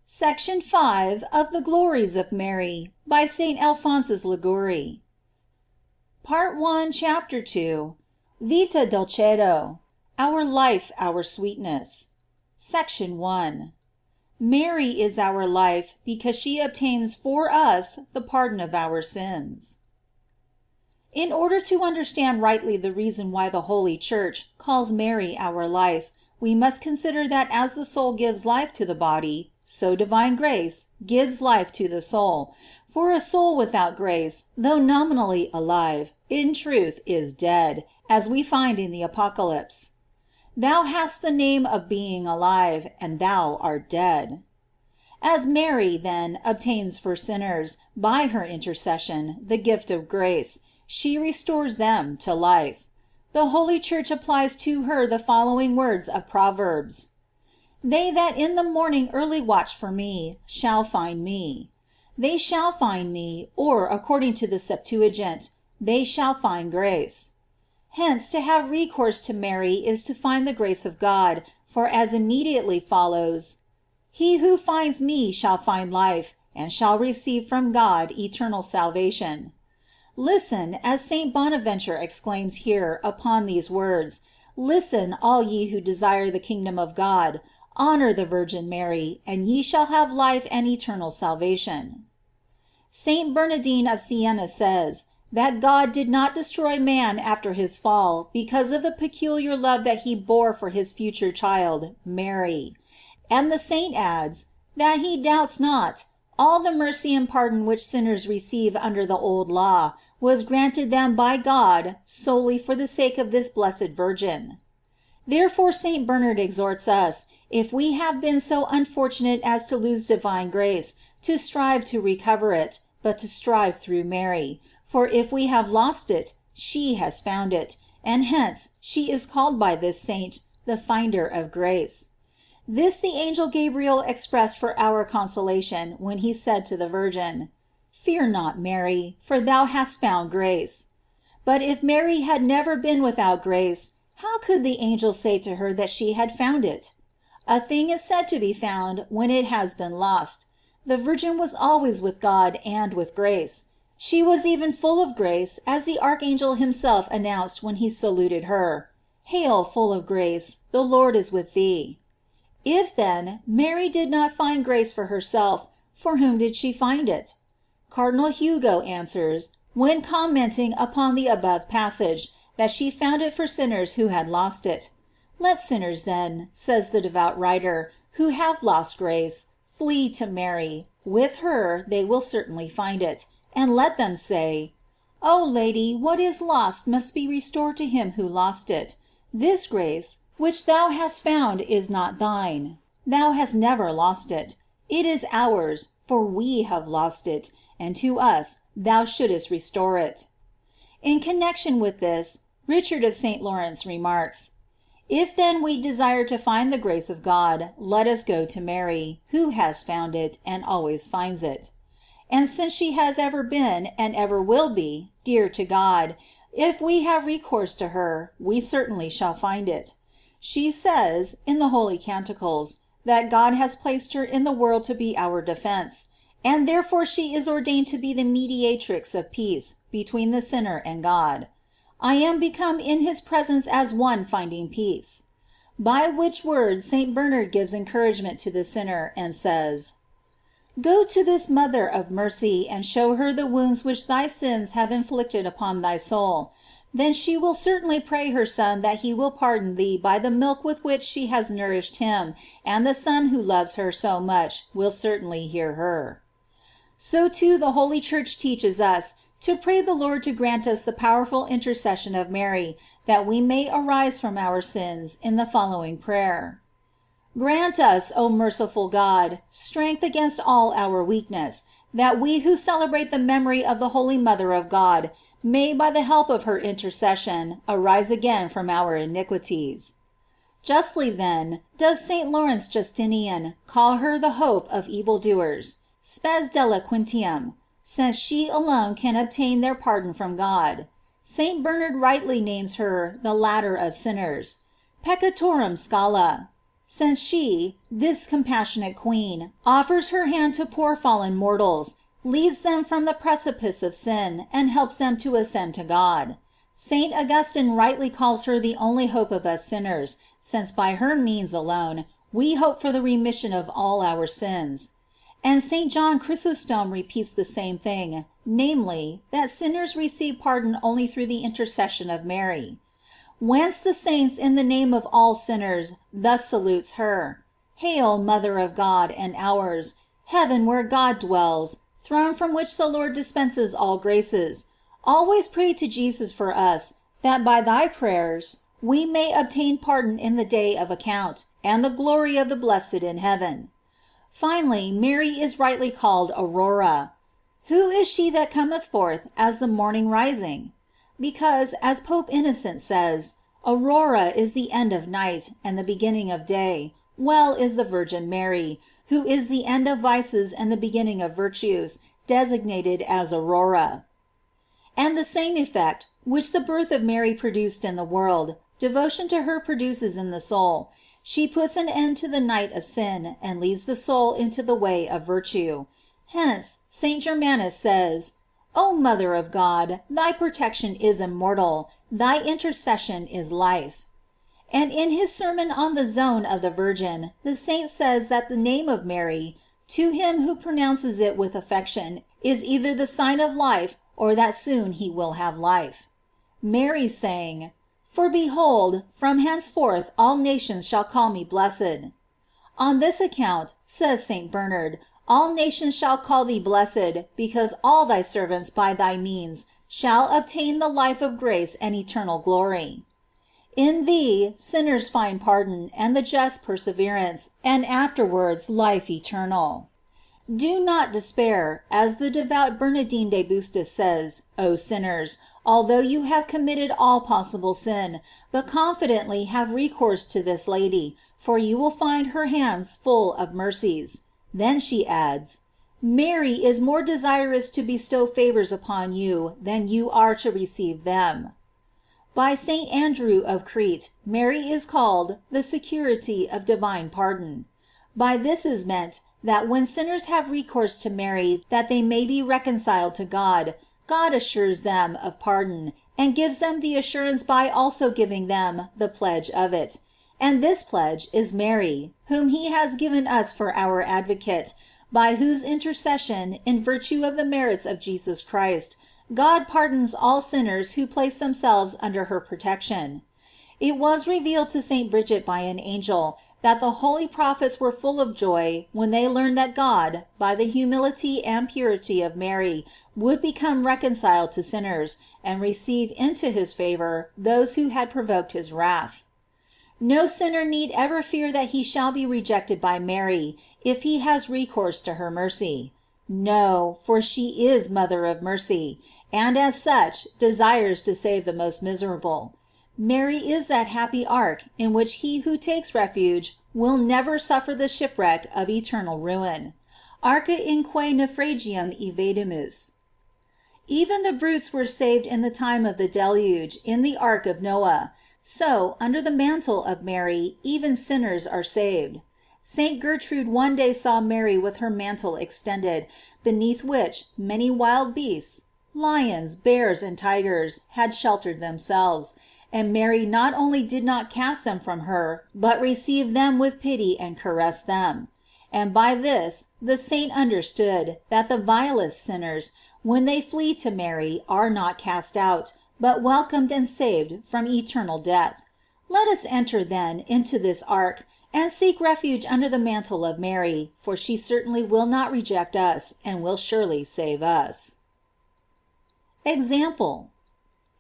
Section 5 of the Glories of Mary by St. Alphonsus Liguori. Part 1, Chapter 2. Vita Dulcedo. Our Life, Our Sweetness. Section 1. Mary is our life because she obtains for us the pardon of our sins. In order to understand rightly the reason why the Holy Church calls Mary our life, we must consider that as the soul gives life to the body, so divine grace gives life to the soul, for a soul without grace, though nominally alive, in truth is dead, as we find in the Apocalypse. Thou hast the name of being alive, and thou art dead. As Mary, then, obtains for sinners, by her intercession, the gift of grace, she restores them to life. The Holy Church applies to her the following words of Proverbs: They that in the morning early watch for me shall find me. They shall find me, or, according to the Septuagint, they shall find grace. Hence, to have recourse to Mary is to find the grace of God, for as immediately follows, He who finds me shall find life, and shall receive from God eternal salvation. Listen, as Saint Bonaventure exclaims here upon these words, listen, all ye who desire the kingdom of God, honor the Virgin Mary, and ye shall have life and eternal salvation. Saint Bernardine of Siena says, that God did not destroy man after his fall because of the peculiar love that he bore for his future child, Mary. And the saint adds, that he doubts not, all the mercy and pardon which sinners receive under the old law was granted them by God solely for the sake of this blessed Virgin. Therefore Saint Bernard exhorts us, if we have been so unfortunate as to lose divine grace, to strive to recover it, but to strive through Mary. For if we have lost it, she has found it, and hence she is called by this saint the finder of grace. This the angel Gabriel expressed for our consolation when he said to the Virgin, Fear not, Mary, for thou hast found grace. But if Mary had never been without grace, how could the angel say to her that she had found it? A thing is said to be found when it has been lost. The Virgin was always with God and with grace. She was even full of grace, as the archangel himself announced when he saluted her, Hail, full of grace, the Lord is with thee. If, then, Mary did not find grace for herself, for whom did she find it? Cardinal Hugo answers, when commenting upon the above passage, that she found it for sinners who had lost it. Let sinners then, says the devout writer, who have lost grace, flee to Mary. With her they will certainly find it. And let them say, O Lady, what is lost must be restored to him who lost it. This grace, which thou hast found, is not thine. Thou hast never lost it. It is ours, for we have lost it, and to us thou shouldest restore it. In connection with this, Richard of St. Lawrence remarks, If then we desire to find the grace of God, let us go to Mary, who has found it, and always finds it. And since she has ever been, and ever will be, dear to God, if we have recourse to her, we certainly shall find it. She says, in the Holy Canticles, that God has placed her in the world to be our defense, and therefore she is ordained to be the mediatrix of peace between the sinner and God. I am become in his presence as one finding peace. By which words Saint Bernard gives encouragement to the sinner, and says, Go to this Mother of mercy, and show her the wounds which thy sins have inflicted upon thy soul. Then she will certainly pray her Son that he will pardon thee by the milk with which she has nourished him, and the Son who loves her so much will certainly hear her. So too the Holy Church teaches us to pray the Lord to grant us the powerful intercession of Mary, that we may arise from our sins in the following prayer. Grant us, O merciful God, strength against all our weakness, that we who celebrate the memory of the Holy Mother of God may, by the help of her intercession, arise again from our iniquities. Justly, then, does St. Lawrence Justinian call her the hope of evildoers, spes delinquentium, since she alone can obtain their pardon from God. St. Bernard rightly names her the ladder of sinners, peccatorum scala. since she, this compassionate queen, offers her hand to poor fallen mortals, leads them from the precipice of sin, and helps them to ascend to God. Saint Augustine rightly calls her the only hope of us sinners, since by her means alone we hope for the remission of all our sins. And Saint John Chrysostom repeats the same thing, namely, that sinners receive pardon only through the intercession of Mary. Whence the saints in the name of all sinners thus salutes her: Hail, Mother of God and ours, heaven where God dwells, throne from which the Lord dispenses all graces. Always pray to Jesus for us, that by thy prayers we may obtain pardon in the day of account, and the glory of the blessed in heaven. Finally, Mary is rightly called Aurora. Who is she that cometh forth as the morning rising? Because, as Pope Innocent says, Aurora is the end of night and the beginning of day. Well is the Virgin Mary, who is the end of vices and the beginning of virtues, designated as Aurora. And the same effect which the birth of Mary produced in the world, devotion to her produces in the soul. She puts an end to the night of sin, and leads the soul into the way of virtue. Hence, Saint Germanus says, O Mother of God, thy protection is immortal, thy intercession is life. And in his sermon on the zone of the Virgin, the saint says that the name of Mary, to him who pronounces it with affection, is either the sign of life, or that soon he will have life. Mary saying, For behold, from henceforth all nations shall call me blessed. On this account, says Saint Bernard, all nations shall call thee blessed, because all thy servants by thy means shall obtain the life of grace and eternal glory. In thee sinners find pardon, and the just perseverance, and afterwards life eternal. Do not despair, as the devout Bernardine de Bustis says, O sinners, although you have committed all possible sin, but confidently have recourse to this Lady, for you will find her hands full of mercies. Then she adds, Mary is more desirous to bestow favors upon you than you are to receive them. By Saint Andrew of Crete, Mary is called the security of divine pardon. By this is meant that when sinners have recourse to Mary that they may be reconciled to God, God assures them of pardon, and gives them the assurance by also giving them the pledge of it. And this pledge is Mary, whom he has given us for our advocate, by whose intercession, in virtue of the merits of Jesus Christ, God pardons all sinners who place themselves under her protection. It was revealed to Saint Bridget by an angel that the holy prophets were full of joy when they learned that God, by the humility and purity of Mary, would become reconciled to sinners, and receive into his favor those who had provoked his wrath. No sinner need ever fear that he shall be rejected by Mary, if he has recourse to her mercy. No, for she is Mother of Mercy, and as such desires to save the most miserable. Mary is that happy ark in which he who takes refuge will never suffer the shipwreck of eternal ruin. Arca in que naufragium evadimus. Even the brutes were saved in the time of the deluge in the ark of Noah. So, under the mantle of Mary, even sinners are saved. Saint Gertrude one day saw Mary with her mantle extended, beneath which many wild beasts, lions, bears, and tigers, had sheltered themselves, and Mary not only did not cast them from her, but received them with pity and caressed them. And by this the saint understood that the vilest sinners, when they flee to Mary, are not cast out, but welcomed and saved from eternal death. Let us enter then into this ark, and seek refuge under the mantle of Mary, for she certainly will not reject us, and will surely save us. Example.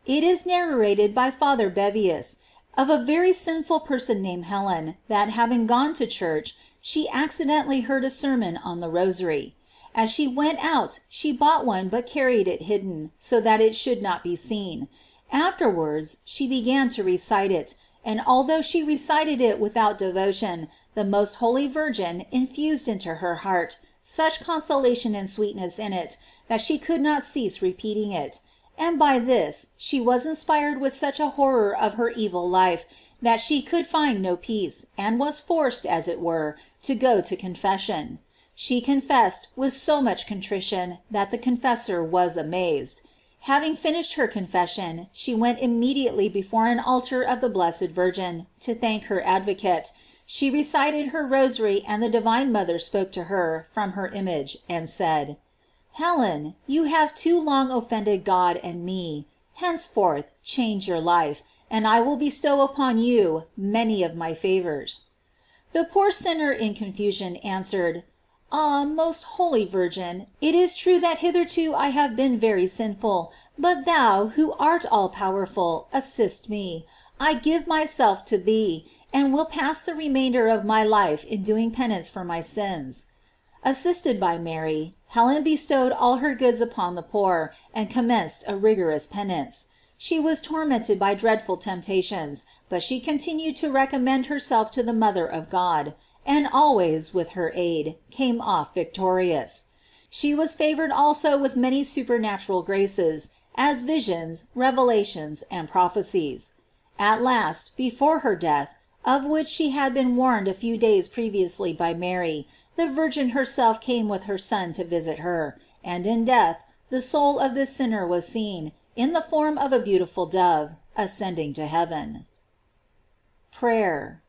It is narrated by Father Bevius of a very sinful person named Helen, that having gone to church, she accidentally heard a sermon on the Rosary. As she went out, she bought one but carried it hidden, so that it should not be seen. Afterwards, she began to recite it, and although she recited it without devotion, the Most Holy Virgin infused into her heart such consolation and sweetness in it, that she could not cease repeating it. And by this she was inspired with such a horror of her evil life, that she could find no peace, and was forced, as it were, to go to confession. She confessed with so much contrition that the confessor was amazed. Having finished her confession, she went immediately before an altar of the Blessed Virgin to thank her advocate. She recited her rosary, and the Divine Mother spoke to her from her image and said: "Helen, you have too long offended God and me. Henceforth change your life, and I will bestow upon you many of my favors." The poor sinner in confusion answered: "Ah, most holy Virgin, it is true that hitherto I have been very sinful, but thou, who art all powerful, assist me. I give myself to thee, and will pass the remainder of my life in doing penance for my sins." Assisted by Mary, Helen bestowed all her goods upon the poor, and commenced a rigorous penance. She was tormented by dreadful temptations, but she continued to recommend herself to the Mother of God, and always, with her aid, came off victorious. She was favored also with many supernatural graces, as visions, revelations, and prophecies. At last, before her death, of which she had been warned a few days previously by Mary, the Virgin herself came with her Son to visit her, and in death the soul of this sinner was seen, in the form of a beautiful dove, ascending to heaven. Prayer.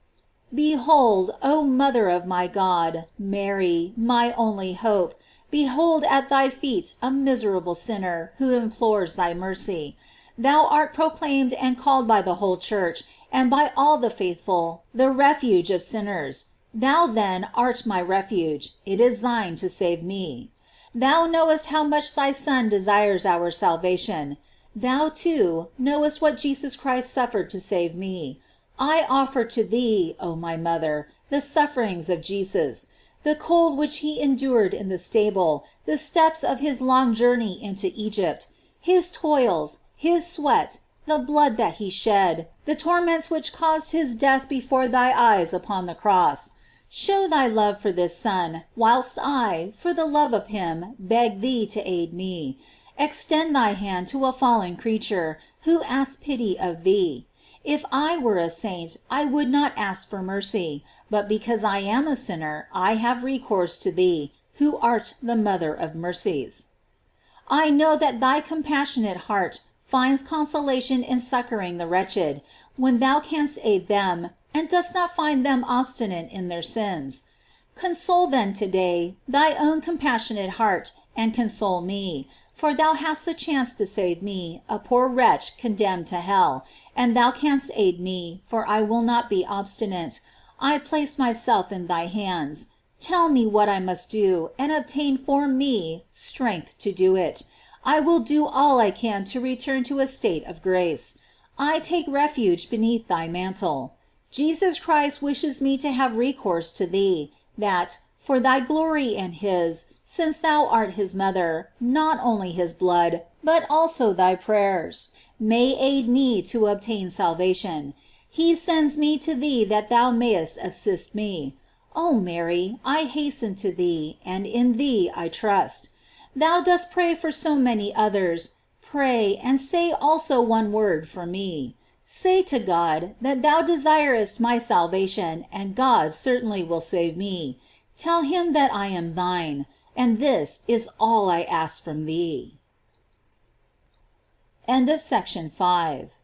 Behold, O Mother of my God, Mary, my only hope, behold at thy feet a miserable sinner who implores thy mercy. Thou art proclaimed and called by the whole Church, and by all the faithful, the refuge of sinners. Thou then art my refuge, it is thine to save me. Thou knowest how much thy Son desires our salvation. Thou, too, knowest what Jesus Christ suffered to save me. I offer to thee, O my Mother, the sufferings of Jesus, the cold which he endured in the stable, the steps of his long journey into Egypt, his toils, his sweat, the blood that he shed, the torments which caused his death before thy eyes upon the cross. Show thy love for this Son, whilst I, for the love of him, beg thee to aid me. Extend thy hand to a fallen creature, who asks pity of thee. If I were a saint, I would not ask for mercy, but because I am a sinner, I have recourse to thee, who art the Mother of mercies. I know that thy compassionate heart finds consolation in succoring the wretched, when thou canst aid them, and dost not find them obstinate in their sins. Console then today thy own compassionate heart, and console me, for thou hast the chance to save me, a poor wretch condemned to hell, and thou canst aid me, for I will not be obstinate. I place myself in thy hands. Tell me what I must do, and obtain for me strength to do it. I will do all I can to return to a state of grace. I take refuge beneath thy mantle. Jesus Christ wishes me to have recourse to thee, that, for thy glory and his, since thou art his mother, not only his blood, but also thy prayers, may aid me to obtain salvation. He sends me to thee that thou mayest assist me. O Mary, I hasten to thee, and in thee I trust. Thou dost pray for so many others. Pray, and say also one word for me. Say to God that thou desirest my salvation, and God certainly will save me. Tell him that I am thine, and this is all I ask from thee. End of section 5.